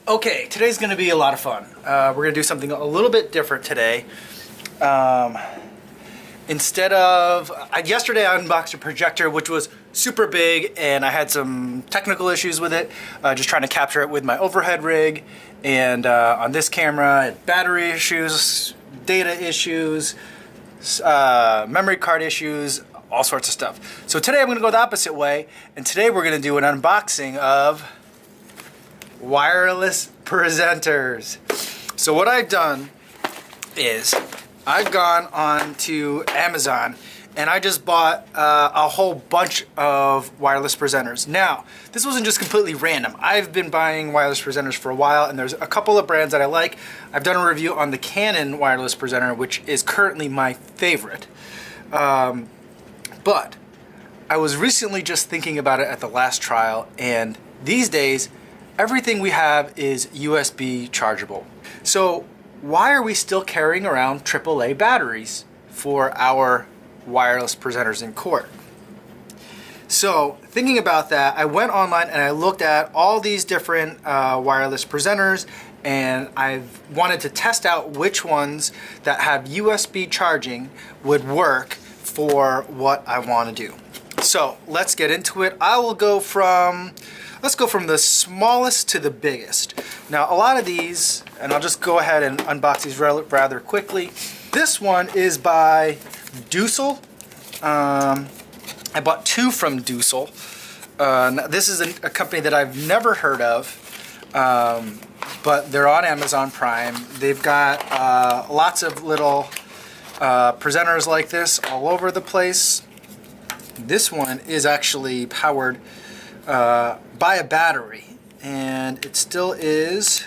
Okay, today's gonna be a lot of fun. We're gonna do something a little bit different today. Instead of, yesterday I unboxed a projector which was super big and I had some technical issues with it, just trying to capture it with my overhead rig, and on this camera I had battery issues, data issues, memory card issues, all sorts of stuff. So today I'm gonna go the opposite way, and today we're gonna do an unboxing of wireless presenters. So what I've done is I've gone on to Amazon and I just bought a whole bunch of wireless presenters. Now, this wasn't just completely random. I've been buying wireless presenters for a while, and there's a couple of brands that I like. I've done a review on the Canon wireless presenter, which is currently my favorite. But I was recently just thinking about it at the last trial, and these days everything we have is USB chargeable. So why are we still carrying around AAA batteries for our wireless presenters in court? So thinking about that, I went online and I looked at all these different wireless presenters, and I've wanted to test out which ones that have USB charging would work for what I want to do. So let's get into it. Let's go from the smallest to the biggest. Now, a lot of these, and I'll just go ahead and unbox these rather quickly. This one is by Dusel. I bought two from Dusel. This is a company that I've never heard of, but they're on Amazon Prime. They've got lots of little presenters like this all over the place. This one is actually powered by a battery, and it still is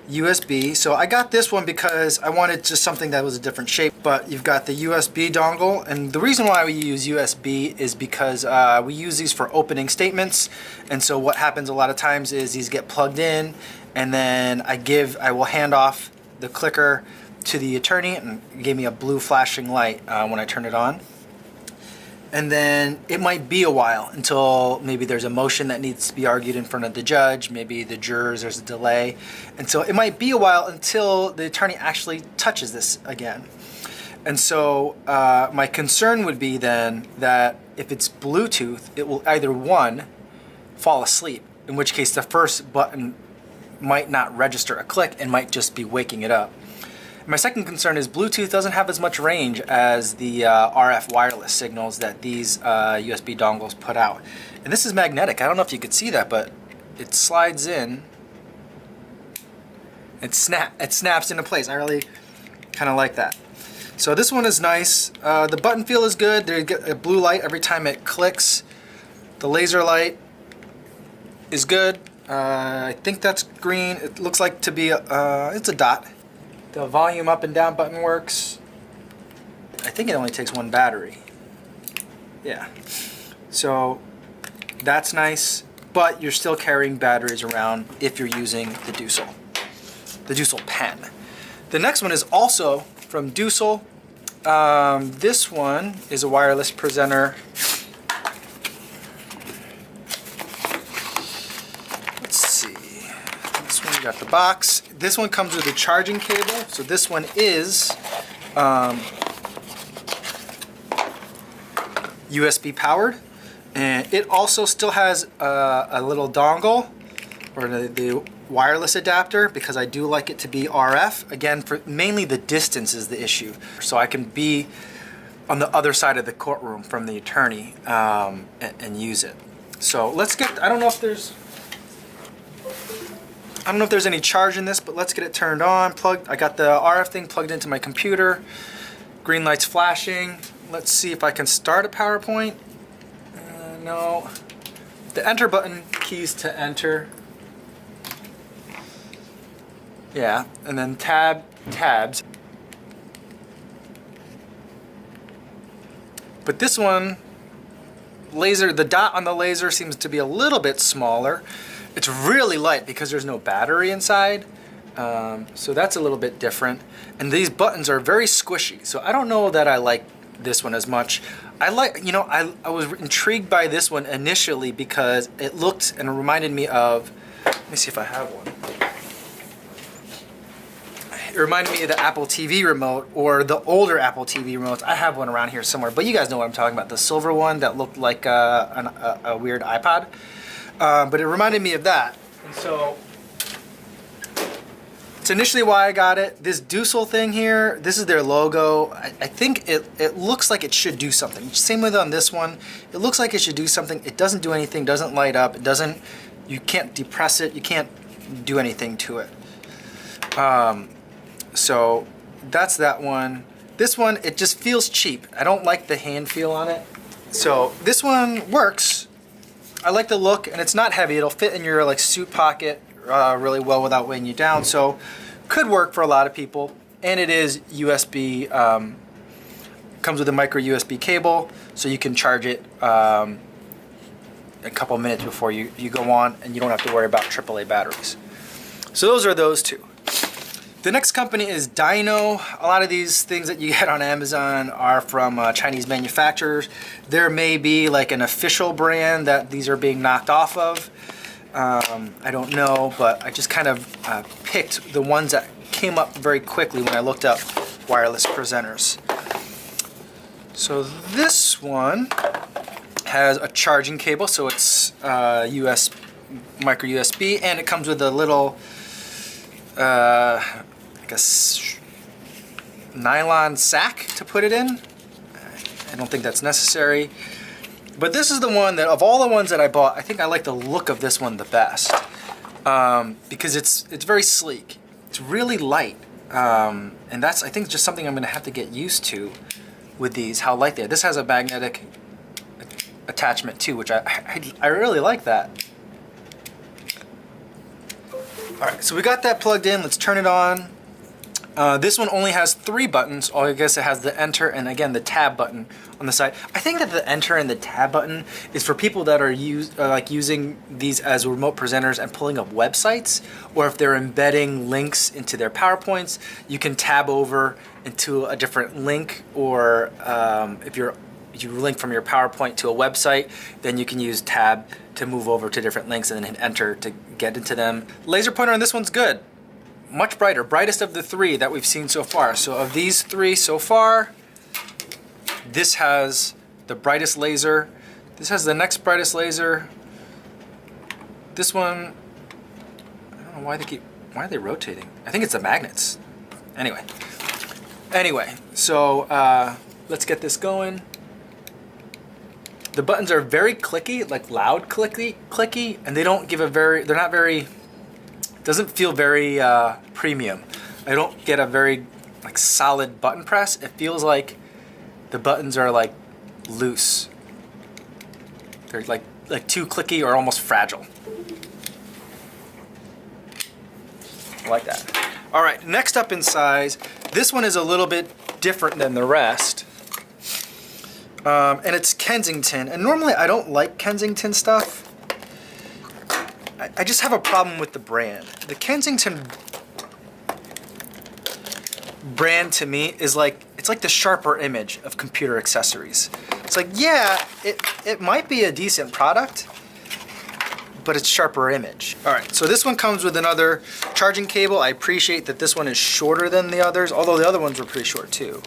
USB. So I got this one because I wanted just something that was a different shape. But you've got the USB dongle, and the reason why we use USB is because we use these for opening statements. And so what happens a lot of times is these get plugged in, and then I will hand off the clicker to the attorney, and it gave me a blue flashing light when I turn it on. And then it might be a while until maybe there's a motion that needs to be argued in front of the judge, maybe the jurors, there's a delay. And so it might be a while until the attorney actually touches this again. And so my concern would be then that if it's Bluetooth, it will either, one, fall asleep, in which case the first button might not register a click and might just be waking it up. My second concern is Bluetooth doesn't have as much range as the RF wireless signals that these USB dongles put out. And this is magnetic. I don't know if you could see that, but it slides in. It snaps into place. I really kind of like that. So this one is nice. The button feel is good. They get a blue light every time it clicks. The laser light is good. I think that's green. It looks like to be it's a dot. The volume up and down button works. I think it only takes one battery. Yeah. So that's nice, but you're still carrying batteries around if you're using the Dusel pen. The next one is also from Dusel. This one is a wireless presenter. Got the box. This one comes with a charging cable, so this one is USB powered, and it also still has a little dongle, or the wireless adapter, because I do like it to be RF. Again, for mainly the distance is the issue, so I can be on the other side of the courtroom from the attorney and use it. So let's get, I don't know if there's any charge in this, but let's get it turned on, plugged. I got the RF thing plugged into my computer. Green light's flashing. Let's see if I can start a PowerPoint. No. The enter button keys to enter. Yeah, and then tabs. But this one, the dot on the laser seems to be a little bit smaller. It's really light because there's no battery inside, so that's a little bit different. And these buttons are very squishy, so I don't know that I like this one as much. I was intrigued by this one initially because it looked and reminded me of, let me see if I have one. it reminded me of the Apple TV remote, or the older Apple TV remotes. I have one around here somewhere, but you guys know what I'm talking about. The silver one that looked like a weird iPod. But it reminded me of that. And so it's initially why I got it. This Dusel thing here, this is their logo. I think it looks like it should do something. Same with on this one. It looks like it should do something. It doesn't do anything, doesn't light up. It doesn't, you can't depress it. You can't do anything to it. So that's that one. This one, it just feels cheap. I don't like the hand feel on it. So this one works. I like the look, and it's not heavy. It'll fit in your like suit pocket really well without weighing you down. So could work for a lot of people. And it is USB, comes with a micro USB cable, so you can charge it a couple minutes before you go on, and you don't have to worry about AAA batteries. So those are those two. The next company is Dino. A lot of these things that you get on Amazon are from Chinese manufacturers. There may be like an official brand that these are being knocked off of. I don't know, but I just kind of picked the ones that came up very quickly when I looked up wireless presenters. So this one has a charging cable, so it's micro USB, and it comes with a little like a nylon sack to put it in. I don't think that's necessary. But this is the one that, of all the ones that I bought, I think I like the look of this one the best. Because it's very sleek. It's really light. And that's, I think, just something I'm going to have to get used to with these, how light they are. This has a magnetic attachment too, which I really like that. Alright, so we got that plugged in. Let's turn it on. This one only has 3 buttons. Oh, I guess it has the enter and again the tab button on the side. I think that the enter and the tab button is for people that are using these as remote presenters and pulling up websites, or if they're embedding links into their PowerPoints, you can tab over into a different link, or if you link from your PowerPoint to a website, then you can use tab to move over to different links and then hit enter to get into them. Laser pointer on this one's good. Much brighter, brightest of the 3 that we've seen so far. So of these 3 so far, this has the brightest laser. This has the next brightest laser. This one, I don't know why are they rotating? I think it's the magnets. Anyway, so let's get this going. The buttons are very clicky, like loud clicky, and they don't give they're not very, doesn't feel very premium. I don't get a very like solid button press. It feels like the buttons are like loose. They're like too clicky or almost fragile. I like that. All right, next up in size, this one is a little bit different than the rest. And it's Kensington, and normally I don't like Kensington stuff. I just have a problem with the brand. The Kensington brand to me is like, it's like the Sharper Image of computer accessories. It's like, yeah, it might be a decent product, but it's Sharper Image. All right, so this one comes with another charging cable. I appreciate that this one is shorter than the others, although the other ones were pretty short too.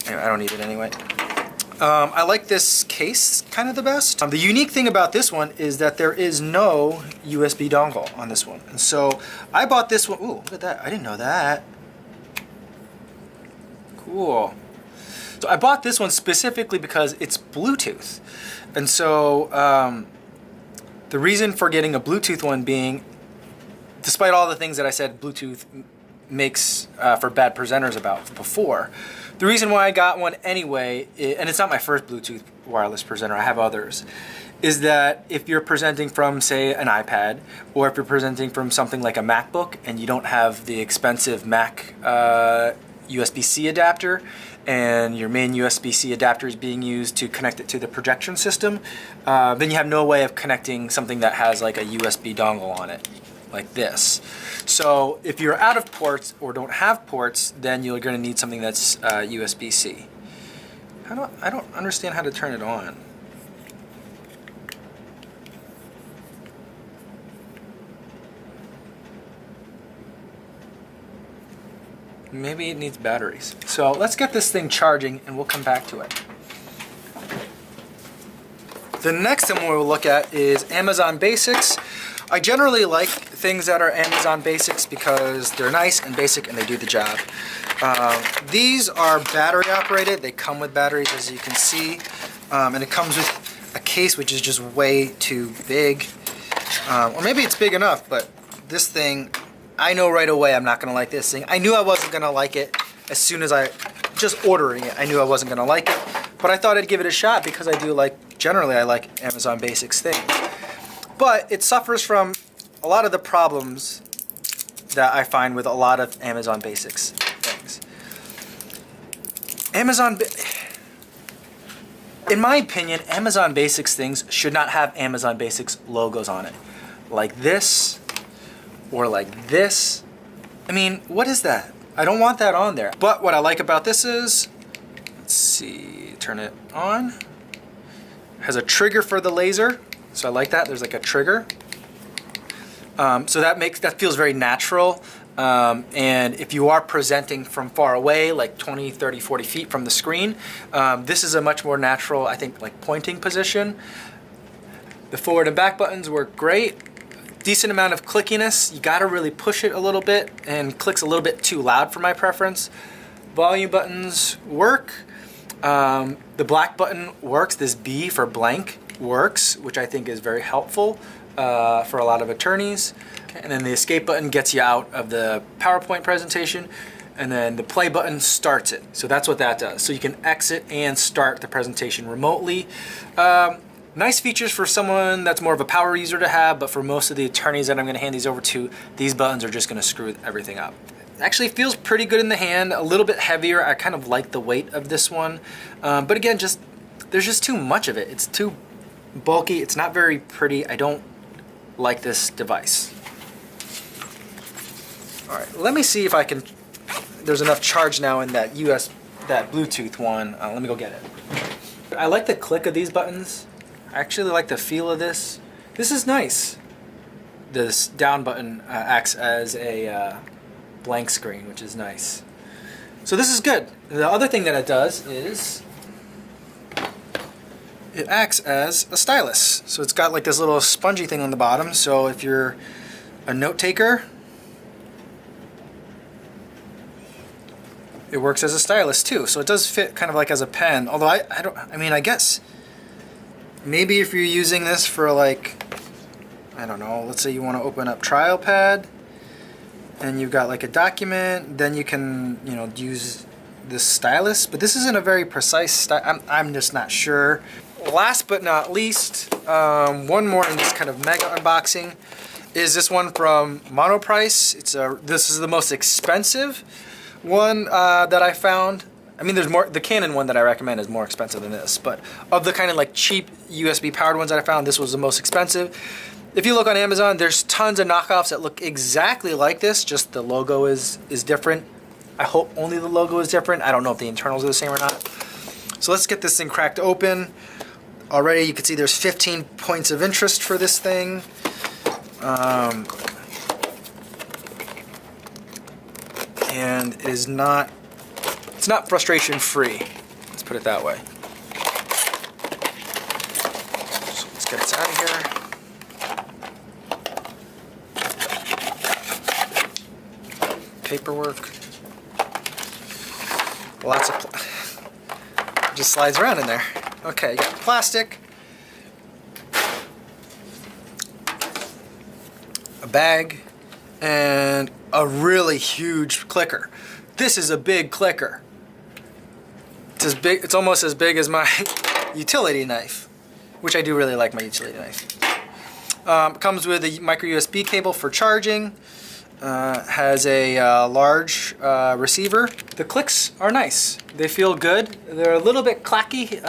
Anyway, I don't need it anyway. I like this case kind of the best. The unique thing about this one is that there is no USB dongle on this one. And so I bought this one. Ooh, look at that. I didn't know that. Cool. So I bought this one specifically because it's Bluetooth. And so the reason for getting a Bluetooth one being, despite all the things that I said Bluetooth makes for bad presenters about before, the reason why I got one anyway, and it's not my first Bluetooth wireless presenter, I have others, is that if you're presenting from, say, an iPad, or if you're presenting from something like a MacBook and you don't have the expensive Mac USB-C adapter, and your main USB-C adapter is being used to connect it to the projection system, then you have no way of connecting something that has like a USB dongle on it, like this. So if you're out of ports or don't have ports, then you're going to need something that's USB-C. I don't understand how to turn it on. Maybe it needs batteries. So let's get this thing charging and we'll come back to it. The next thing we'll look at is Amazon Basics. I generally like things that are Amazon Basics because they're nice and basic and they do the job. These are battery operated. They come with batteries, as you can see. And it comes with a case which is just way too big. Or maybe it's big enough, but this thing, I know right away I'm not gonna like this thing. I knew I wasn't gonna like it as soon as just ordering it, I knew I wasn't gonna like it. But I thought I'd give it a shot because I do like, generally I like Amazon Basics things. But it suffers from a lot of the problems that I find with a lot of Amazon Basics things. In my opinion, Amazon Basics things should not have Amazon Basics logos on it. Like this, or like this. I mean, what is that? I don't want that on there. But what I like about this is, let's see, turn it on. It has a trigger for the laser. So I like that, there's like a trigger. So that feels very natural. And if you are presenting from far away, like 20, 30, 40 feet from the screen, this is a much more natural, I think, like pointing position. The forward and back buttons work great. Decent amount of clickiness. You gotta really push it a little bit, and clicks a little bit too loud for my preference. Volume buttons work. The black button works. This B for blank works, which I think is very helpful for a lot of attorneys. Okay. And then the escape button gets you out of the PowerPoint presentation, and then the play button starts it. So that's what that does. So you can exit and start the presentation remotely. Nice features for someone that's more of a power user to have, but for most of the attorneys that I'm gonna hand these over to, these buttons are just gonna screw everything up. Actually feels pretty good in the hand, a little bit heavier. I kind of like the weight of this one. But again, there's just too much of it. It's too bulky, it's not very pretty. I don't like this device. All right, let me see if I can, there's enough charge now in that Bluetooth one. Let me go get it. I like the click of these buttons. I actually like the feel of this. This is nice. This down button acts as a blank screen, which is nice. So this is good. The other thing that it does is it acts as a stylus. So it's got like this little spongy thing on the bottom. So if you're a note taker, it works as a stylus too. So it does fit kind of like as a pen. Although I guess maybe if you're using this for like, I don't know, let's say you want to open up TrialPad and you've got like a document, then you can, use this stylus. But this isn't a very precise style. I'm just not sure. Last but not least, one more in this kind of mega unboxing is this one from Monoprice. This is the most expensive one that I found. I mean, there's more. The Canon one that I recommend is more expensive than this, but of the kind of like cheap USB powered ones that I found, this was the most expensive. If you look on Amazon, there's tons of knockoffs that look exactly like this, just the logo is different. I hope only the logo is different. I don't know if the internals are the same or not. So let's get this thing cracked open. Already you can see there's 15 points of interest for this thing. And it is not, it's not frustration free. Let's put it that way. So let's get this out of here. Paperwork. Lots of just slides around in there. Okay, you got plastic, a bag, and a really huge clicker. This is a big clicker. It's as big. It's almost as big as my utility knife, which I do really like my utility knife. Comes with a micro USB cable for charging. Has a large receiver. The clicks are nice. They feel good. They're a little bit clacky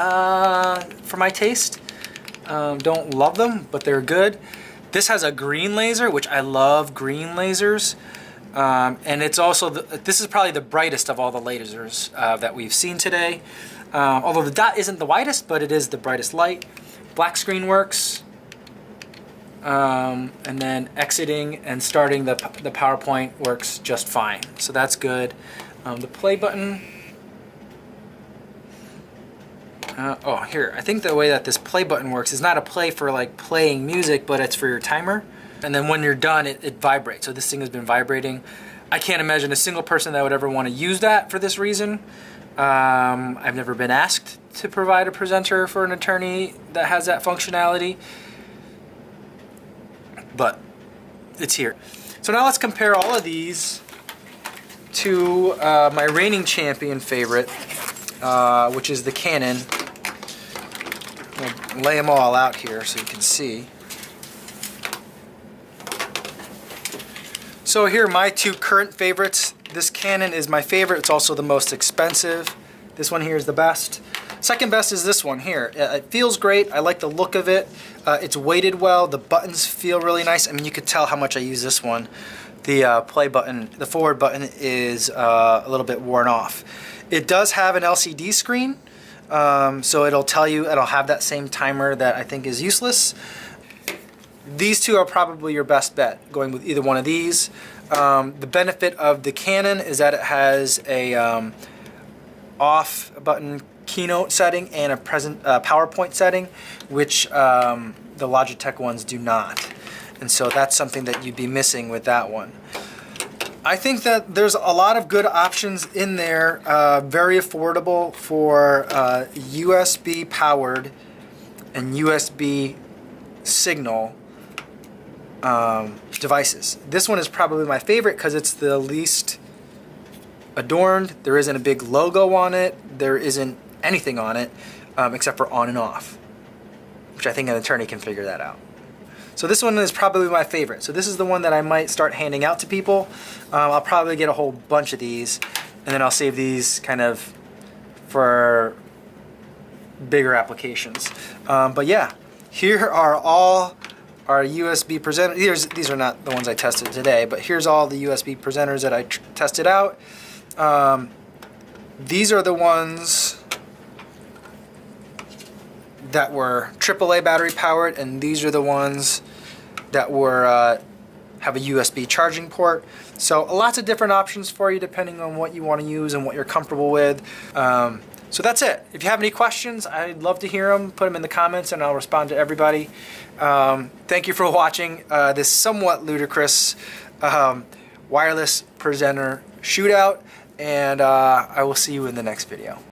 for my taste. Don't love them, but they're good. This has a green laser, which I love green lasers. And it's also, this is probably the brightest of all the lasers that we've seen today. Although the dot isn't the widest, but it is the brightest light. Black screen works. And then exiting and starting the PowerPoint works just fine. So that's good. The play button. Oh, here, I think the way that this play button works is not a play for like playing music, but it's for your timer. And then when you're done, it vibrates. So this thing has been vibrating. I can't imagine a single person that would ever want to use that for this reason. I've never been asked to provide a presenter for an attorney that has that functionality, but it's here. So now let's compare all of these to my reigning champion favorite, which is the Canon. I'll lay them all out here so you can see. So here are my two current favorites. This Canon is my favorite. It's also the most expensive. This one here is the best. Second best is this one here. It feels great. I like the look of it. It's weighted well. The buttons feel really nice. I mean, you could tell how much I use this one. The play button, the forward button is a little bit worn off. It does have an LCD screen, so it'll tell you, it'll have that same timer that I think is useless. These two are probably your best bet, going with either one of these. The benefit of the Canon is that it has a off button keynote setting and a PowerPoint setting, which the Logitech ones do not. And so that's something that you'd be missing with that one. I think that there's a lot of good options in there, very affordable for USB powered and USB signal devices. This one is probably my favorite because it's the least adorned. There isn't a big logo on it. There isn't anything on it except for on and off, which I think an attorney can figure that out. So this one is probably my favorite. So this is the one that I might start handing out to people. I'll probably get a whole bunch of these, and then I'll save these kind of for bigger applications. But yeah, here are all our USB presenters. These are not the ones I tested today, but here's all the USB presenters that I tested out. These are the ones that were AAA battery powered, and these are the ones that were have a USB charging port. So lots of different options for you depending on what you want to use and what you're comfortable with. So that's it. If you have any questions, I'd love to hear them. Put them in the comments and I'll respond to everybody. Thank you for watching this somewhat ludicrous wireless presenter shootout, and I will see you in the next video.